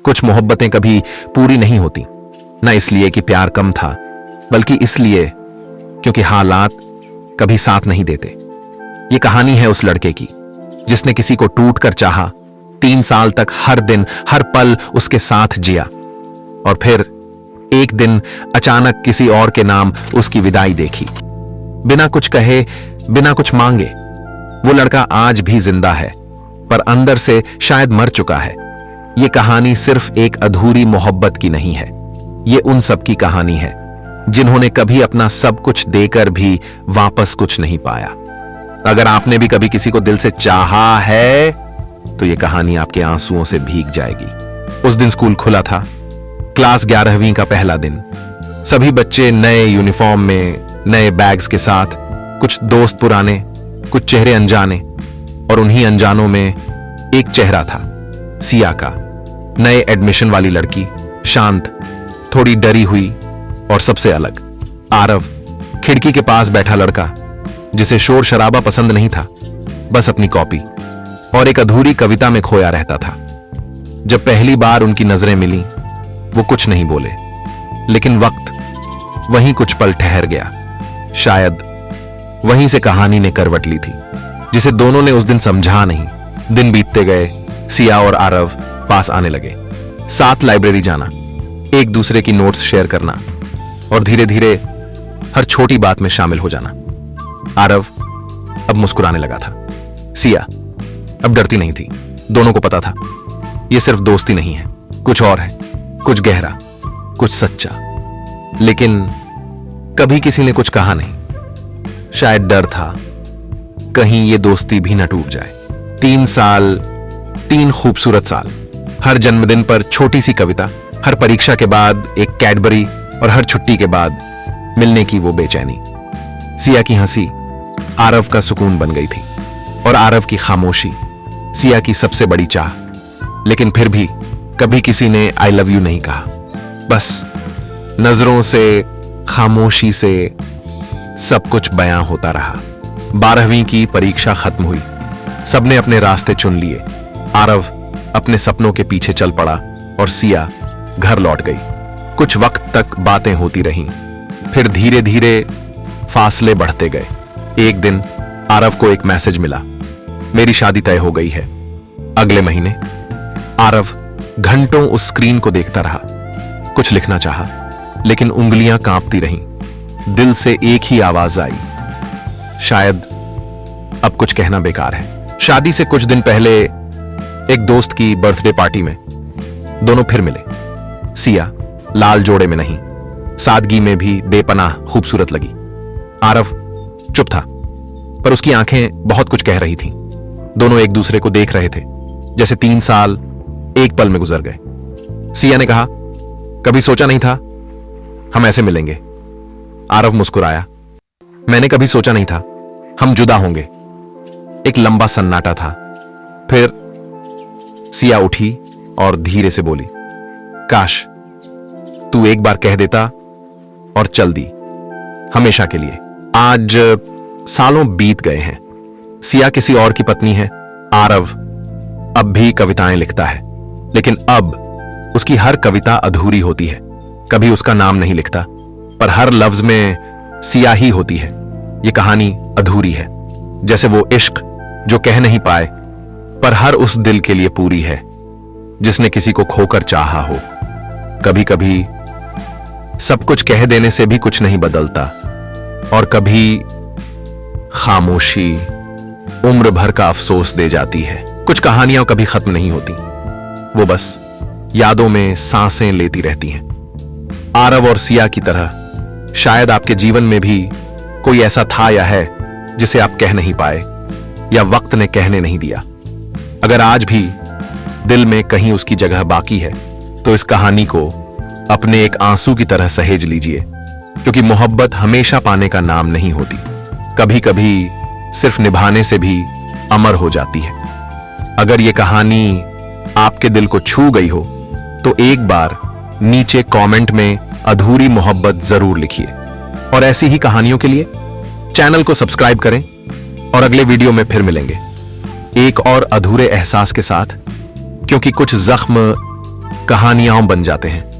कुछ मोहब्बतें कभी पूरी नहीं होती, ना इसलिए कि प्यार कम था, बल्कि इसलिए क्योंकि हालात कभी साथ नहीं देते। ये कहानी है उस लड़के की जिसने किसी को टूट कर चाहा, 3 साल तक हर दिन हर पल उसके साथ जिया, और फिर एक दिन अचानक किसी और के नाम उसकी विदाई देखी। बिना कुछ कहे, बिना कुछ मांगे। वो लड़का आज भी जिंदा है, पर अंदर से शायद मर चुका है। ये कहानी सिर्फ एक अधूरी मोहब्बत की नहीं है, ये उन सब की कहानी है जिन्होंने कभी अपना सब कुछ देकर भी वापस कुछ नहीं पाया। अगर आपने भी कभी किसी को दिल से चाहा है तो ये कहानी आपके आंसुओं से भीग जाएगी। उस दिन स्कूल खुला था, क्लास 11वीं का पहला दिन। सभी बच्चे नए यूनिफॉर्म में, नए बैग्स के साथ, कुछ दोस्त पुराने, कुछ चेहरे अनजाने, और उन्हीं अनजानों में एक चेहरा था, सिया का। नए एडमिशन वाली लड़की, शांत, थोड़ी डरी हुई, और सबसे अलग आरव, खिड़की के पास बैठा लड़का जिसे शोर शराबा पसंद नहीं था, बस अपनी कॉपी और एक अधूरी कविता में खोया रहता था। जब पहली बार उनकी नजरें मिली, वो कुछ नहीं बोले, लेकिन वक्त वहीं कुछ पल ठहर गया। शायद वहीं से कहानी ने करवट ली थी, जिसे दोनों ने उस दिन समझा नहीं। दिन बीतते गए, सिया और आरव पास आने लगे। साथ लाइब्रेरी जाना, एक दूसरे की नोट्स शेयर करना, और धीरे धीरे हर छोटी बात में शामिल हो जाना। आरव अब मुस्कुराने लगा था, सिया अब डरती नहीं थी। दोनों को पता था यह सिर्फ दोस्ती नहीं है, कुछ और है, कुछ गहरा, कुछ सच्चा। लेकिन कभी किसी ने कुछ कहा नहीं। शायद डर था कहीं ये दोस्ती भी न टूट जाए। 3 साल, 3 खूबसूरत साल। हर जन्मदिन पर छोटी सी कविता, हर परीक्षा के बाद एक कैडबरी, और हर छुट्टी के बाद मिलने की वो बेचैनी। सिया की हंसी आरव का सुकून बन गई थी, और आरव की खामोशी सिया की सबसे बड़ी चाह। लेकिन फिर भी कभी किसी ने आई लव यू नहीं कहा। बस नजरों से, खामोशी से सब कुछ बयां होता रहा। 12वीं की परीक्षा खत्म हुई, सबने अपने रास्ते चुन लिए। आरव अपने सपनों के पीछे चल पड़ा, और सिया घर लौट गई। कुछ वक्त तक बातें होती रहीं, फिर धीरे धीरे फासले बढ़ते गए। एक दिन आरव को एक मैसेज मिला, मेरी शादी तय हो गई है, अगले महीने। आरव घंटों उस स्क्रीन को देखता रहा। कुछ लिखना चाहा, लेकिन उंगलियां कांपती रहीं। दिल से एक ही आवाज आई, शायद अब कुछ कहना बेकार है। शादी से कुछ दिन पहले एक दोस्त की बर्थडे पार्टी में दोनों फिर मिले। सिया लाल जोड़े में नहीं, सादगी में भी बेपनाह खूबसूरत लगी। आरव चुप था, पर उसकी आंखें बहुत कुछ कह रही थीं। दोनों एक दूसरे को देख रहे थे, जैसे 3 साल एक पल में गुजर गए। सिया ने कहा, कभी सोचा नहीं था हम ऐसे मिलेंगे। आरव मुस्कुराया, मैंने कभी सोचा नहीं था हम जुदा होंगे। एक लंबा सन्नाटा था, फिर सिया उठी और धीरे से बोली, काश तू एक बार कह देता और चल दी, हमेशा के लिए। आज सालों बीत गए हैं। सिया किसी और की पत्नी है। आरव अब भी कविताएं लिखता है, लेकिन अब उसकी हर कविता अधूरी होती है। कभी उसका नाम नहीं लिखता, पर हर लफ्ज में सिया ही होती है। ये कहानी अधूरी है, जैसे वो इश्क जो कह नहीं पाए, पर हर उस दिल के लिए पूरी है जिसने किसी को खोकर चाहा हो। कभी कभी सब कुछ कह देने से भी कुछ नहीं बदलता, और कभी खामोशी उम्र भर का अफसोस दे जाती है। कुछ कहानियां कभी खत्म नहीं होती, वो बस यादों में सांसें लेती रहती हैं। आरव और सिया की तरह शायद आपके जीवन में भी कोई ऐसा था या है जिसे आप कह नहीं पाए, या वक्त ने कहने नहीं दिया। अगर आज भी दिल में कहीं उसकी जगह बाकी है, तो इस कहानी को अपने एक आंसू की तरह सहेज लीजिए, क्योंकि मोहब्बत हमेशा पाने का नाम नहीं होती। कभी कभी सिर्फ निभाने से भी अमर हो जाती है। अगर यह कहानी आपके दिल को छू गई हो, तो एक बार नीचे कमेंट में अधूरी मोहब्बत जरूर लिखिए। और ऐसी ही कहानियों के लिए चैनल को सब्सक्राइब करें, और अगले वीडियो में फिर मिलेंगे एक और अधूरे एहसास के साथ, क्योंकि कुछ जख्म कहानियां बन जाते हैं।